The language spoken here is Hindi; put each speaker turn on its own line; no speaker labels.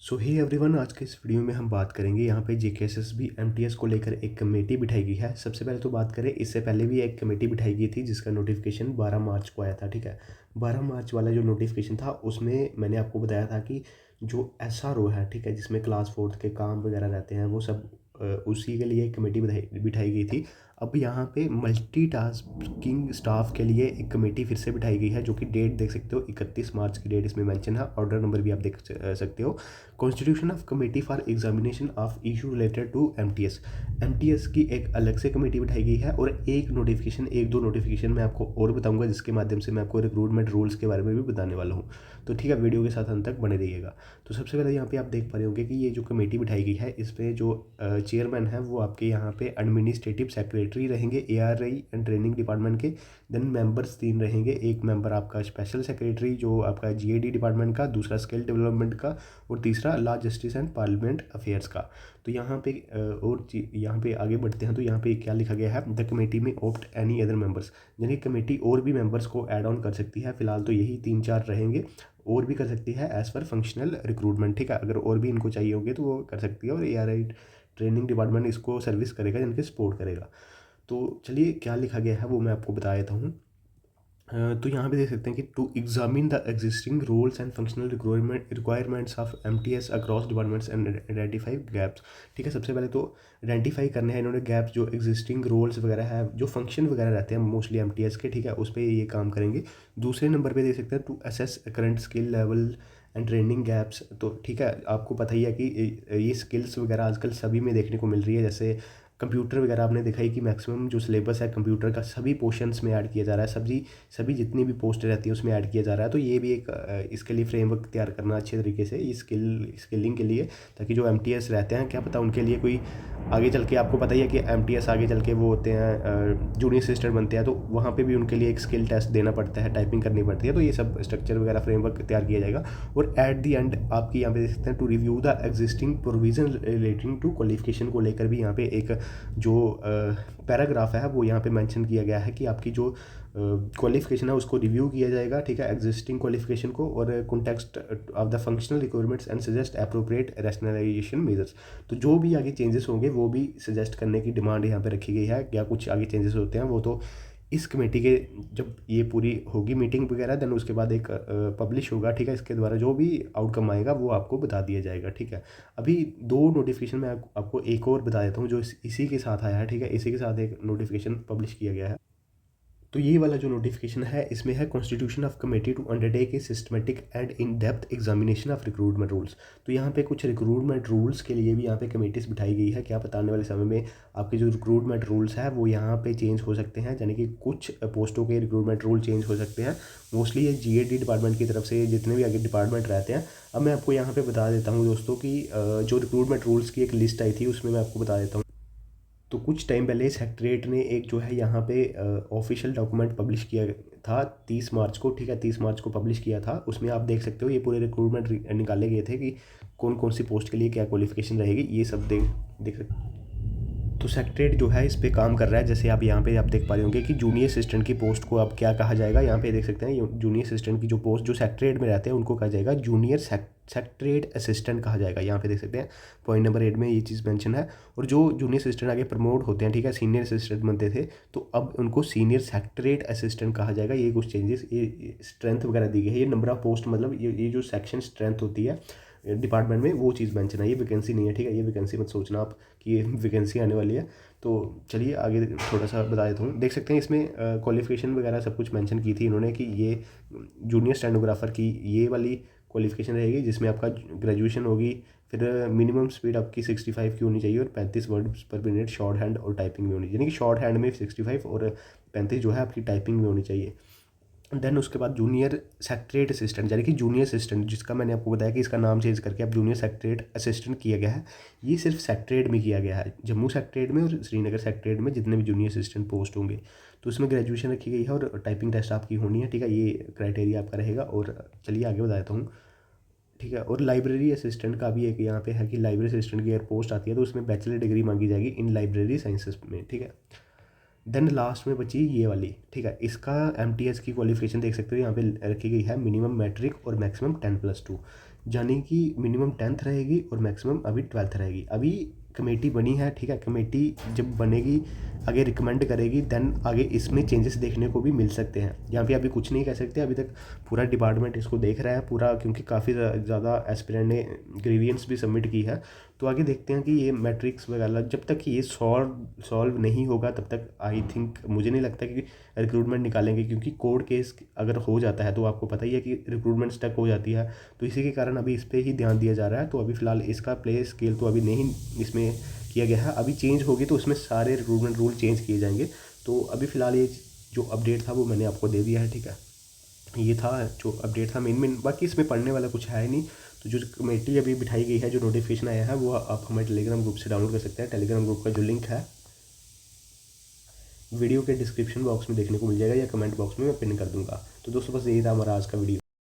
सो हे एवरीवन, आज के इस वीडियो में हम बात करेंगे यहाँ पे जेकेएसएसबी एमटीएस को लेकर एक कमेटी बिठाई गई है। सबसे पहले तो बात करें, इससे पहले भी एक कमेटी बिठाई गई थी जिसका नोटिफिकेशन 12 मार्च को आया था। ठीक है, 12 मार्च वाला जो नोटिफिकेशन था उसमें मैंने आपको बताया था कि जो एसआरओ है, ठीक है, जिसमें क्लास फोर्थ के काम वगैरह रहते हैं वो सब उसी के लिए एक कमेटी बिठाई बिठाई गई थी। अब यहाँ पे मल्टीटास्किंग स्टाफ के लिए एक कमेटी फिर से बिठाई गई है, जो कि डेट देख सकते हो 31 मार्च की डेट इसमें मेंशन है। ऑर्डर नंबर भी आप देख सकते हो। Constitution of committee for examination of issue related to MTS. MTS की एक अलग से कमेटी बिठाई गई है और एक दो नोटिफिकेशन मैं आपको और बताऊंगा, जिसके माध्यम से मैं आपको रिक्रूटमेंट रूल्स के बारे में भी बताने वाला हूँ। तो ठीक है, वीडियो के साथ अंत तक बने रहिएगा। तो सबसे पहले यहाँ पे आप देख पा रहे होंगे कि ये जो कमेटी बिठाई गई है, इसमें जो चेयरमैन है वो आपके यहाँ पे एडमिनिस्ट्रेटिव सेक्रेटरी रहेंगे एआरआई एंड ट्रेनिंग डिपार्टमेंट के। देन मेंबर्स 3 रहेंगे, एक मेंबर आपका स्पेशल सेक्रेटरी जो आपका जीएडी डिपार्टमेंट का, दूसरा स्किल डेवलपमेंट का और तीसरा law justice and parliament affairs का। तो यहाँ पे यहाँ पे आगे बढ़ते हैं। तो यहाँ पे क्या लिखा गया है, द कमेटी में ऑप्ट एनी अदर मेंबर्स, यानी कमेटी और भी मेंबर्स को ऐड ऑन कर सकती है। फिलहाल तो यही 3-4 रहेंगे, और भी कर सकती है एज़ पर फंक्शनल रिक्रूटमेंट। ठीक है, अगर और भी इनको चाहिए होंगे तो वो कर सकती है, और एआरआई ट्रेनिंग डिपार्टमेंट इसको सर्विस करेगा, इनके सपोर्ट करेगा। तो चलिए क्या लिखा गया है वो मैं आपको बता देता हूँ। तो यहाँ पे देख सकते हैं कि to examine the existing roles and functional requirements of MTS across departments and identify gaps. ठीक है, सबसे पहले तो आइडेंटिफाई करने हैं इन्होंने गैप्स, जो एग्जिस्टिंग रोल्स वगैरह है, जो फंक्शन वगैरह रहते हैं मोस्टली एमटीएस के। ठीक है, उस पर ये काम करेंगे। दूसरे नंबर पे देख सकते हैं to assess current skill level and training gaps. तो ठीक है, आपको पता ही है कि ये स्किल्स वगैरह आजकल सभी में देखने को मिल रही है। जैसे कंप्यूटर वगैरह आपने देखा ही कि मैक्सिमम जो सिलेबस है कंप्यूटर का सभी पोर्शंस में ऐड किया जा रहा है, सभी सभी जितनी भी पोस्ट रहती है उसमें ऐड किया जा रहा है। तो ये भी एक इसके लिए फ्रेमवर्क तैयार करना अच्छे तरीके से, ये स्किलिंग के लिए, ताकि जो एमटीएस रहते हैं क्या पता उनके लिए कोई आगे चल के, आपको पता ही है कि एमटीएस आगे चल के वो होते हैं जूनियर असिस्टेंट बनते हैं, तो वहाँ पे भी उनके लिए एक स्किल टेस्ट देना पड़ता है, टाइपिंग करनी पड़ती है। तो ये सब स्ट्रक्चर वगैरह फ्रेमवर्क तैयार किया जाएगा। और एट दी एंड आपकी यहाँ पे देख सकते हैं to review the existing provision relating to qualification को लेकर भी यहाँ पे एक जो पैराग्राफ है वो यहाँ पे मेंशन किया गया है कि आपकी जो क्वालिफिकेशन है उसको रिव्यू किया जाएगा। ठीक है, एग्जिस्टिंग क्वालिफिकेशन को, और context of the functional requirements and suggest appropriate rationalisation measures. तो जो भी आगे चेंजेस होंगे वो भी सजेस्ट करने की डिमांड यहाँ पे रखी गई है। क्या कुछ आगे चेंजेस होते हैं वो तो इस कमेटी के, जब ये पूरी होगी मीटिंग वगैरह, देन उसके बाद एक पब्लिश होगा। ठीक है, इसके द्वारा जो भी आउटकम आएगा वो आपको बता दिया जाएगा। ठीक है, अभी 2 नोटिफिकेशन मैं आपको एक और बता देता हूँ जो इसी के साथ आया है। ठीक है, इसी के साथ एक नोटिफिकेशन पब्लिश किया गया है। तो ये वाला जो नोटिफिकेशन है इसमें है constitution of committee to undertake a systematic and in depth examination of recruitment rules. तो यहाँ पे कुछ रिक्रूटमेंट रूल्स के लिए भी यहाँ पे कमेटीज बिठाई गई है। क्या पता आने वाले समय में आपके जो रिक्रूटमेंट रूल्स है वो यहाँ पे चेंज हो सकते हैं, यानी कि कुछ पोस्टों के रिक्रूटमेंट रूल चेंज हो सकते हैं। मोस्टली ये जीएडी डिपार्टमेंट की तरफ से जितने भी आगे डिपार्टमेंट रहते हैं। अब मैं आपको यहाँ पे बता देता हूँ दोस्तों कि जो रिक्रूटमेंट रूल्स की एक लिस्ट आई थी उसमें मैं आपको बता देता हूँ। तो कुछ टाइम पहले सेक्रेटरीट ने एक जो है यहाँ पे ऑफिशियल डॉक्यूमेंट पब्लिश किया था 30 मार्च को। ठीक है, 30 मार्च को पब्लिश किया था। उसमें आप देख सकते हो ये पूरे रिक्रूटमेंट निकाले गए थे कि कौन कौन सी पोस्ट के लिए क्या क्वालिफिकेशन रहेगी, ये सब देख सकते। तो सेक्रेटरीट जो है इस पे काम कर रहा है। जैसे आप यहाँ पे आप देख पा रहे होंगे कि जूनियर असिस्टेंट की पोस्ट को अब क्या कहा जाएगा। यहाँ पे देख सकते हैं जूनियर असिस्टेंट की जो पोस्ट जो सेक्रेटरीट में रहते हैं उनको कहा जाएगा जूनियर सेक्रेटरीट असिस्टेंट कहा जाएगा। यहाँ पे देख सकते हैं पॉइंट नंबर 8 में ये चीज़ मेंशन है। और जो जूनियर असिस्टेंट आगे प्रमोट होते हैं, ठीक है, सीनियर असिस्टेंट बनते थे, तो अब उनको सीनियर सेक्रेटरीट असिस्टेंट कहा जाएगा। ये कुछ चेंजेस, ये स्ट्रेंथ वगैरह दी गई है। ये नंबर ऑफ पोस्ट मतलब ये जो सेक्शन स्ट्रेंथ होती है डिपार्टमेंट में वो चीज़ मेंशन है। ये वैकेंसी नहीं है। ठीक है, ये वैकेंसी मत सोचना आप कि ये वैकेंसी आने वाली है। तो चलिए आगे थोड़ा सा बता देता हूँ। देख सकते हैं इसमें क्वालिफिकेशन वगैरह सब कुछ मेंशन की थी इन्होंने कि ये जूनियर स्टेनोग्राफर की ये वाली क्वालिफिकेशन रहेगी, जिसमें आपका ग्रेजुएशन होगी। फिर मिनिमम स्पीड आपकी 65 की होनी चाहिए और 35 वर्ड्स पर मिनट शॉर्ट हैंड और टाइपिंग में होनी चाहिए, यानी कि शॉर्ट हैंड में 65 और 35 जो है आपकी टाइपिंग में होनी चाहिए। देन उसके बाद जूनियर सेक्रेटरीट असिस्टेंट, यानी कि जूनियर असिस्टेंट, जिसका मैंने आपको बताया कि इसका नाम चेंज करके अब जूनियर सेक्रेटरीट असिस्टेंट किया गया है। ये सिर्फ सेक्रेटरीट में किया गया है, जम्मू सेक्रेटरीट में और श्रीनगर सेक्रेटरीट में जितने भी जूनियर असिस्टेंट पोस्ट होंगे। तो इसमें ग्रेजुएशन रखी गई है और टाइपिंग टेस्ट आपकी होनी है। ठीक है, ये क्राइटेरिया आपका रहेगा। और चलिए आगे बता देता हूँ। ठीक है, और लाइब्रेरी असिस्टेंट का भी एक यहाँ पे है कि लाइब्रेरी असिस्टेंट की अगर पोस्ट आती है तो उसमें बैचलर डिग्री मांगी जाएगी इन लाइब्रेरी साइंसेस में। ठीक है, देन लास्ट में बची ये वाली। ठीक है, इसका एमटीएस की क्वालिफिकेशन देख सकते हो यहाँ पे रखी गई है मिनिमम मैट्रिक और मैक्सिमम 10+2। यानी कि मिनिमम 10th रहेगी और मैक्सिमम अभी 12th रहेगी। अभी कमेटी बनी है, ठीक है, कमेटी जब बनेगी आगे रिकमेंड करेगी, देन आगे इसमें चेंजेस देखने को भी मिल सकते हैं। यहाँ पे अभी कुछ नहीं कह सकते, अभी तक पूरा डिपार्टमेंट इसको देख रहा है पूरा, क्योंकि काफ़ी ज़्यादा एस्पिरेंट ने ग्रीवियंस भी सबमिट की है। तो आगे देखते हैं कि ये मैट्रिक्स वगैरह जब तक ये सॉल्व नहीं होगा तब तक आई थिंक मुझे नहीं लगता कि रिक्रूटमेंट निकालेंगे, क्योंकि कोर्ट केस अगर हो जाता है तो आपको पता ही है कि रिक्रूटमेंट स्टक हो जाती है। तो इसी के कारण अभी इस पर ही ध्यान दिया जा रहा है। तो अभी फ़िलहाल इसका प्ले स्केल तो अभी नहीं इसमें किया गया है, अभी चेंज होगी तो उसमें सारे रिक्रूटमेंट रूल चेंज किए जाएंगे। तो अभी फ़िलहाल ये जो अपडेट था वो मैंने आपको दे दिया है, ठीक है। ये था जो अपडेट था मेन, बाकी इसमें पढ़ने वाला कुछ है नहीं। तो जो कमेटी अभी बिठाई गई है, जो नोटिफिकेशन आया है, वो आप हमारे टेलीग्राम ग्रुप से डाउनलोड कर सकते हैं। टेलीग्राम ग्रुप का जो लिंक है वीडियो के डिस्क्रिप्शन बॉक्स में देखने को मिल जाएगा, या कमेंट बॉक्स में मैं पिन कर दूंगा। तो दोस्तों बस यही था हमारा आज का वीडियो।